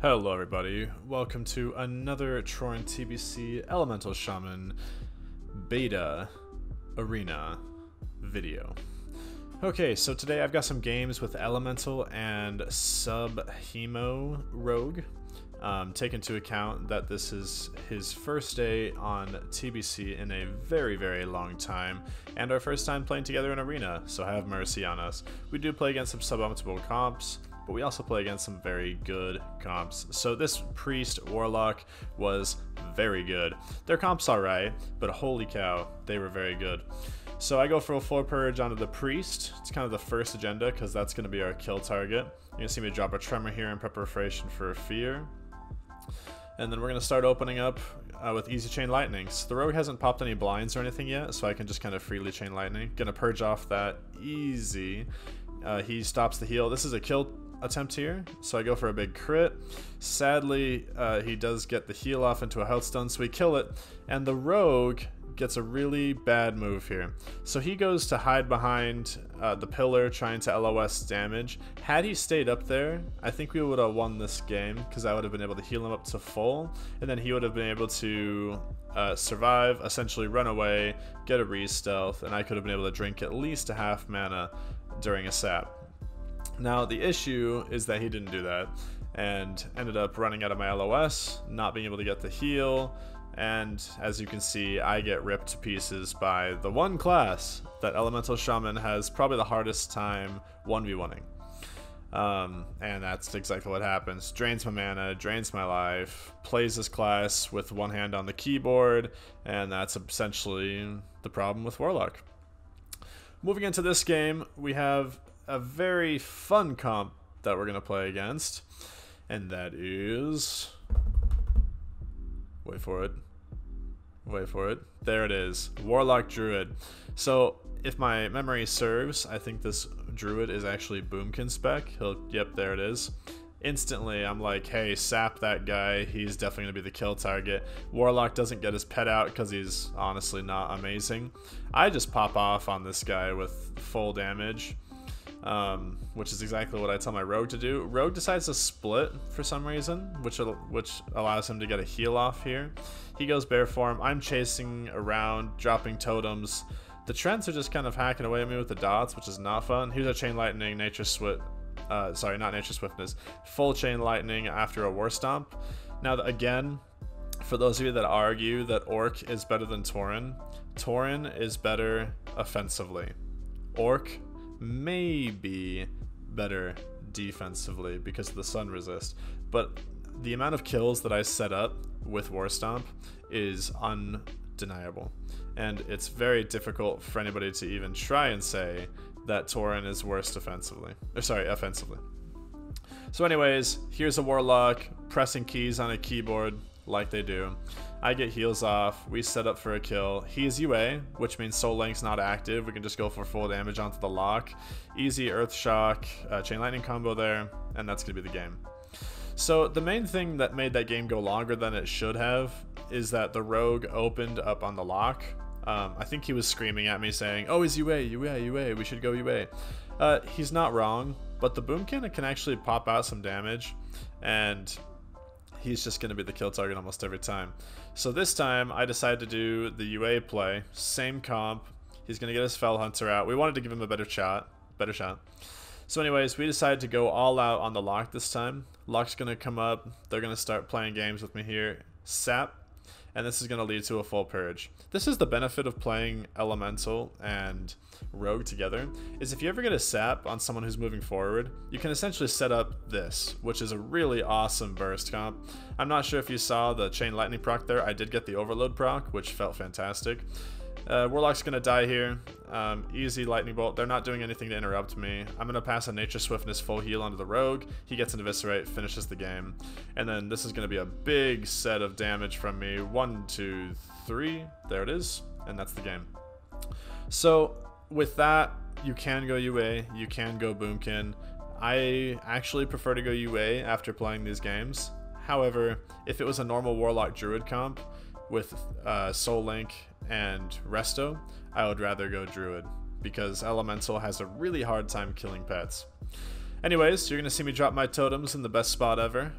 Hello everybody, welcome to another Tauren TBC Elemental Shaman Beta Arena video. Okay, so today I've got some games with Elemental and Sub-Hemo Rogue. Take into account that this is his first day on TBC in a very long time, and our first time playing together in Arena, so have mercy on us. We do play against some suboptimal comps, but we also play against some very good comps. So this Priest Warlock was very good. Their comp's alright, but holy cow, they were very good. So I go for a full purge onto the Priest. It's kind of the first agenda because that's going to be our kill target. You're going to see me drop a Tremor here in preparation for a Fear. And then we're going to start opening up with easy chain lightnings. The rogue hasn't popped any blinds or anything yet, so I can just kind of freely chain lightning. Going to purge off that easy. He stops the heal. This is a kill attempt here, so I go for a big crit. Sadly, he does get the heal off into a healthstone, so we kill it, and the rogue gets a really bad move here. So he goes to hide behind the pillar, trying to LOS damage. Had he stayed up there, I think we would have won this game, because I would have been able to heal him up to full, and then he would have been able to survive, essentially run away, get a re-stealth, and I could have been able to drink at least a half mana during a sap. Now the issue is that he didn't do that and ended up running out of my LOS, not being able to get the heal, and as you can see, I get ripped to pieces by the one class that Elemental Shaman has probably the hardest time 1v1ing. And that's exactly what happens. Drains my mana, drains my life, plays this class with one hand on the keyboard, and that's essentially the problem with Warlock. Moving into this game, we have a very fun comp that we're going to play against, and that is, wait for it, there it is, Warlock Druid. So if my memory serves, I think this Druid is actually Boomkin spec. Yep, there it is. Instantly I'm like, hey, sap that guy, he's definitely going to be the kill target. Warlock doesn't get his pet out because he's honestly not amazing. I just pop off on this guy with full damage. Which is exactly what I tell my rogue to do. Rogue decides to split for some reason, which allows him to get a heal off here. He goes bear form. I'm chasing around, dropping totems. The Trents are just kind of hacking away at me with the dots, which is not fun. Here's a chain lightning, sorry, not nature swiftness, full chain lightning after a war stomp. Now again, for those of you that argue that Orc is better than Tauren, Tauren is better offensively. Orc may be better defensively because of the sun resist, but the amount of kills that I set up with War Stomp is undeniable, and it's very difficult for anybody to even try and say that Tauren is worse offensively. So anyways, here's a Warlock pressing keys on a keyboard like they do. I get heals off, we set up for a kill. He's UA, which means Soul Link's not active. We can just go for full damage onto the lock. Easy Earth Shock, Chain Lightning combo there, and that's going to be the game. So the main thing that made that game go longer than it should have is that the rogue opened up on the lock. I think he was screaming at me saying, oh, he's UA, we should go UA. He's not wrong, but the Boomkin can actually pop out some damage, and he's just going to be the kill target almost every time. So this time I decided to do the UA play, same comp. He's going to get his felhunter out. We wanted to give him a better shot. So anyways, we decided to go all out on the lock this time. Lock's going to come up. They're going to start playing games with me here. Sap. And this is going to lead to a full purge. This is the benefit of playing Elemental and Rogue together, is if you ever get a sap on someone who's moving forward, you can essentially set up this, which is a really awesome burst comp. I'm not sure if you saw the Chain Lightning proc there. I did get the Overload proc, which felt fantastic. Warlock's going to die here. Easy Lightning Bolt. They're not doing anything to interrupt me. I'm going to pass a Nature Swiftness full heal onto the Rogue. He gets an Eviscerate, finishes the game. And then this is going to be a big set of damage from me. 1, 2, 3. There it is. And that's the game. So with that, you can go UA. You can go Boomkin. I actually prefer to go UA after playing these games. However, if it was a normal Warlock Druid comp with Soul Link and Resto, I would rather go Druid because Elemental has a really hard time killing pets. Anyways, you're going to see me drop my totems in the best spot ever.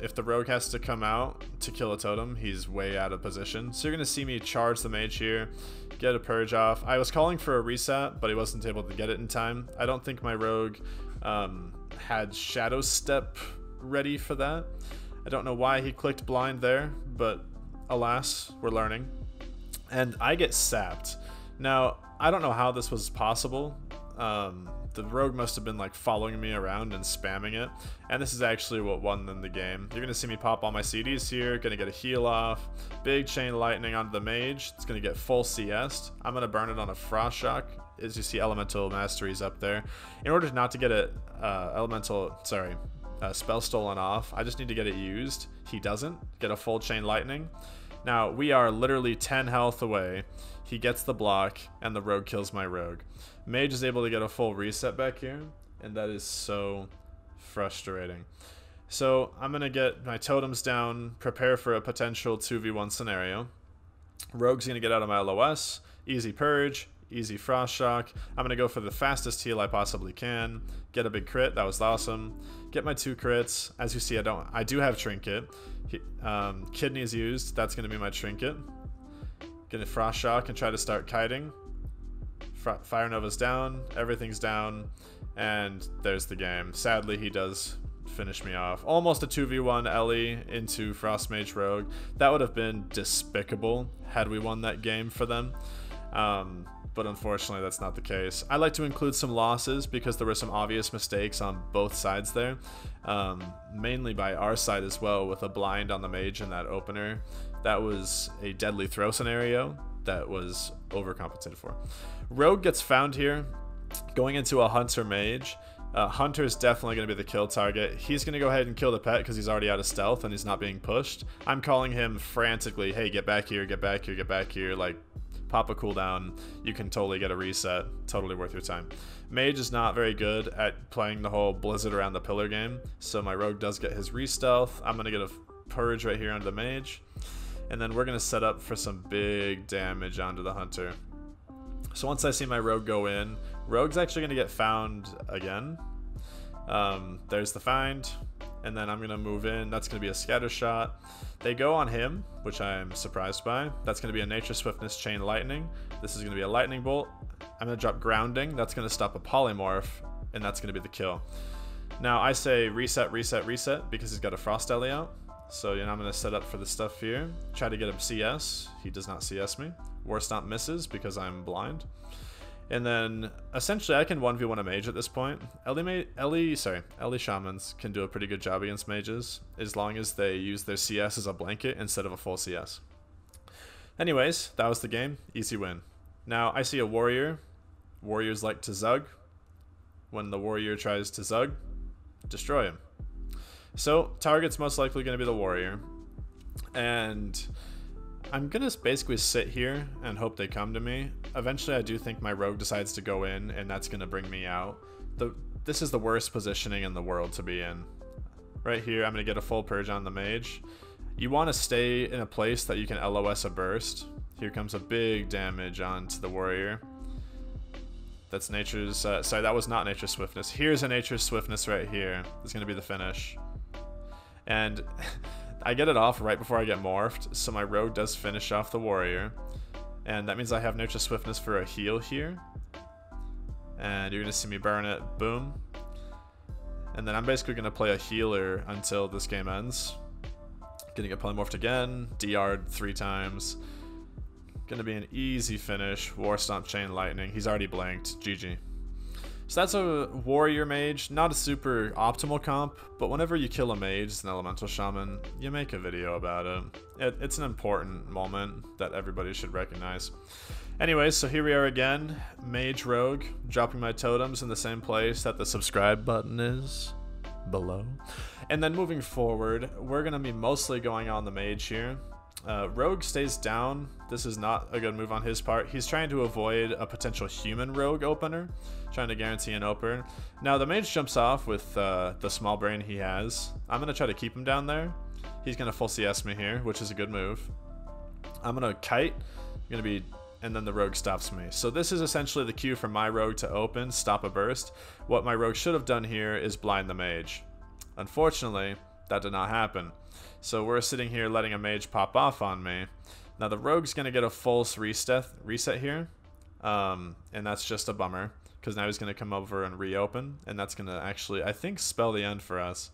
If the rogue has to come out to kill a totem, he's way out of position. So you're going to see me charge the mage here, get a purge off. I was calling for a reset, but he wasn't able to get it in time. I don't think my rogue had Shadow Step ready for that. I don't know why he clicked blind there, but alas, we're learning. And I get sapped. Now, I don't know how this was possible. The rogue must have been like following me around and spamming it, and this is actually what won them the game. You're gonna see me pop all my CDs here, gonna get a heal off, big chain lightning onto the mage. It's gonna get full CS'd. I'm gonna burn it on a frost shock. As you see, elemental masteries up there. In order not to get it spell stolen off, I just need to get it used. He doesn't get a full chain lightning. Now we are literally 10 health away. He gets the block, and the rogue kills my rogue. Mage is able to get a full reset back here, and that is so frustrating. So I'm going to get my totems down, prepare for a potential 2v1 scenario. Rogue's going to get out of my LOS, easy purge, easy frost shock. I'm going to go for the fastest heal I possibly can, get a big crit, that was awesome. Get my 2 crits. As you see, I do have Trinket. Kidneys used, that's going to be my Trinket. Get a frost shock and try to start kiting. Fire Nova's down, everything's down, and there's the game. Sadly, he does finish me off. Almost a 2v1 Ellie into Frost Mage Rogue. That would have been despicable had we won that game for them. But unfortunately, that's not the case. I like to include some losses because there were some obvious mistakes on both sides there. Mainly by our side as well, with a blind on the mage in that opener. That was a deadly throw scenario that was overcompensated for. Rogue gets found here, going into a hunter mage. Hunter is definitely going to be the kill target. He's going to go ahead and kill the pet because he's already out of stealth and he's not being pushed. I'm calling him frantically, hey, get back here, get back here, get back here. Like, pop a cooldown. You can totally get a reset. Totally worth your time. Mage is not very good at playing the whole blizzard around the pillar game, so my rogue does get his re-stealth. I'm going to get a purge right here onto the mage. And then we're going to set up for some big damage onto the hunter. So once I see my rogue go in, rogue's actually going to get found again. There's the find, and then I'm going to move in. That's going to be a scatter shot. They go on him, which I'm surprised by. That's going to be a nature swiftness chain lightning. This is going to be a lightning bolt. I'm going to drop grounding. That's going to stop a polymorph, and that's going to be the kill. Now I say reset, reset, reset because he's got a frost alley out. So, you know, I'm going to set up for the stuff here. Try to get him CS. He does not CS me. War Stomp misses because I'm blind. And then, essentially, I can 1v1 a mage at this point. Ellie Shamans can do a pretty good job against mages, as long as they use their CS as a blanket instead of a full CS. Anyways, that was the game. Easy win. Now, I see a warrior. Warriors like to zug. When the warrior tries to zug, destroy him. So, target's most likely going to be the warrior. And I'm going to basically sit here and hope they come to me. Eventually, I do think my rogue decides to go in, and that's going to bring me out. This is the worst positioning in the world to be in. Right here, I'm going to get a full purge on the mage. You want to stay in a place that you can LOS a burst. Here comes a big damage onto the warrior. That's nature's... sorry, that was not nature's swiftness. Here's a nature's swiftness right here. It's going to be the finish. And I get it off right before I get morphed, so my rogue does finish off the warrior. And that means I have nature's swiftness for a heal here. And you're going to see me burn it. Boom. And then I'm basically going to play a healer until this game ends. Gonna get polymorphed again. DR'd 3 times. Gonna be an easy finish. War Stomp Chain Lightning. He's already blanked. GG. So that's a warrior mage. Not a super optimal comp, but whenever you kill a mage as an elemental shaman, you make a video about it. It's an important moment that everybody should recognize. Anyways, so here we are again. Mage Rogue. Dropping my totems in the same place that the subscribe button is. Below. And then moving forward, we're going to be mostly going on the mage here. Rogue stays down. This is not a good move on his part. He's trying to avoid a potential human rogue opener, trying to guarantee an opener. Now the mage jumps off with the small brain he has. I'm going to try to keep him down there. He's going to full CS me here, which is a good move. I'm going to kite. I'm going to be and then the rogue stops me. So this is essentially the cue for my rogue to open, stop a burst. What my rogue should have done here is blind the mage. Unfortunately, that did not happen. So we're sitting here letting a mage pop off on me. Now the rogue's going to get a full reset here, and that's just a bummer, because now he's going to come over and reopen, and that's going to actually, I think, spell the end for us.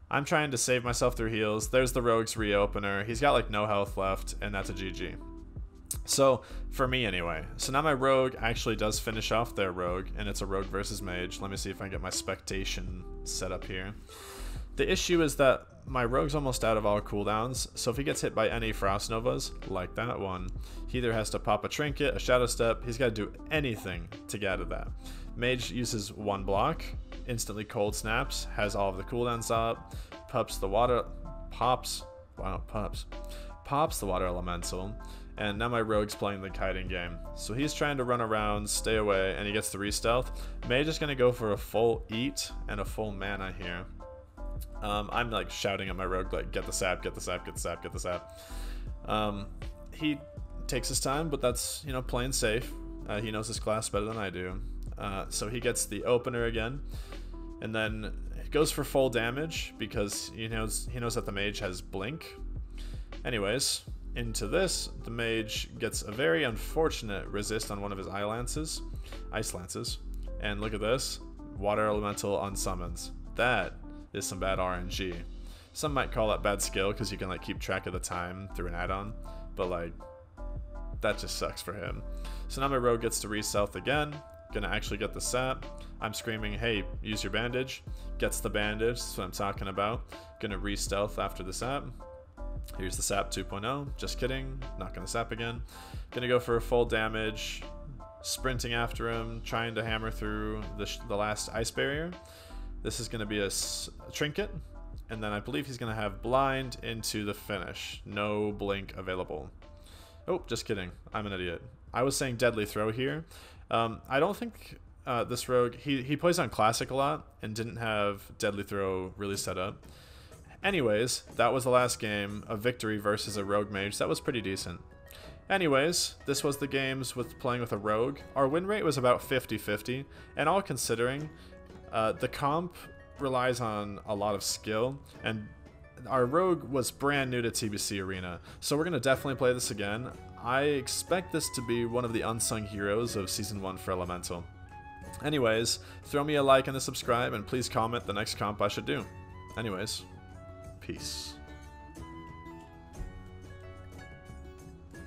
I'm trying to save myself through heals. There's the rogue's reopener. He's got like no health left, and that's a GG. So, for me anyway. So now my rogue actually does finish off their rogue, and it's a rogue versus mage. Let me see if I can get my spectation set up here. The issue is that my rogue's almost out of all cooldowns, so if he gets hit by any Frost Novas, like that one, he either has to pop a Trinket, a Shadow Step, he's got to do anything to get out of that. Mage uses one block, instantly cold snaps, has all of the cooldowns up, pops the water elemental, and now my rogue's playing the kiting game. So he's trying to run around, stay away, and he gets the re-stealth. Mage is going to go for a full eat and a full mana here. I'm like shouting at my rogue, like, get the sap, get the sap, get the sap, get the sap. He takes his time, but that's, you know, playing safe. He knows his class better than I do. So he gets the opener again, and then goes for full damage because he knows that the mage has blink. Anyways, into this, the mage gets a very unfortunate resist on one of his ice lances, and look at this, water elemental on summons. That is some bad RNG. Some might call it bad skill because you can like keep track of the time through an add-on, but like that just sucks for him. So now my rogue gets to re-stealth again, gonna actually get the sap. I'm screaming, hey, use your bandage. Gets the bandage, that's what I'm talking about. Gonna re-stealth after the sap. Here's the sap 2.0, just kidding, not gonna sap again. Gonna go for a full damage, sprinting after him, trying to hammer through the last ice barrier. This is gonna be a Trinket, and then I believe he's gonna have blind into the finish. No blink available. Oh, just kidding, I'm an idiot. I was saying deadly throw here. I don't think this rogue, he plays on classic a lot and didn't have deadly throw really set up. Anyways, that was the last game, a victory versus a rogue mage. That was pretty decent. Anyways, this was the games with playing with a rogue. Our win rate was about 50-50, and all considering, the comp relies on a lot of skill, and our rogue was brand new to TBC Arena, so we're going to definitely play this again. I expect this to be one of the unsung heroes of Season 1 for Elemental. Anyways, throw me a like and a subscribe, and please comment the next comp I should do. Anyways, peace.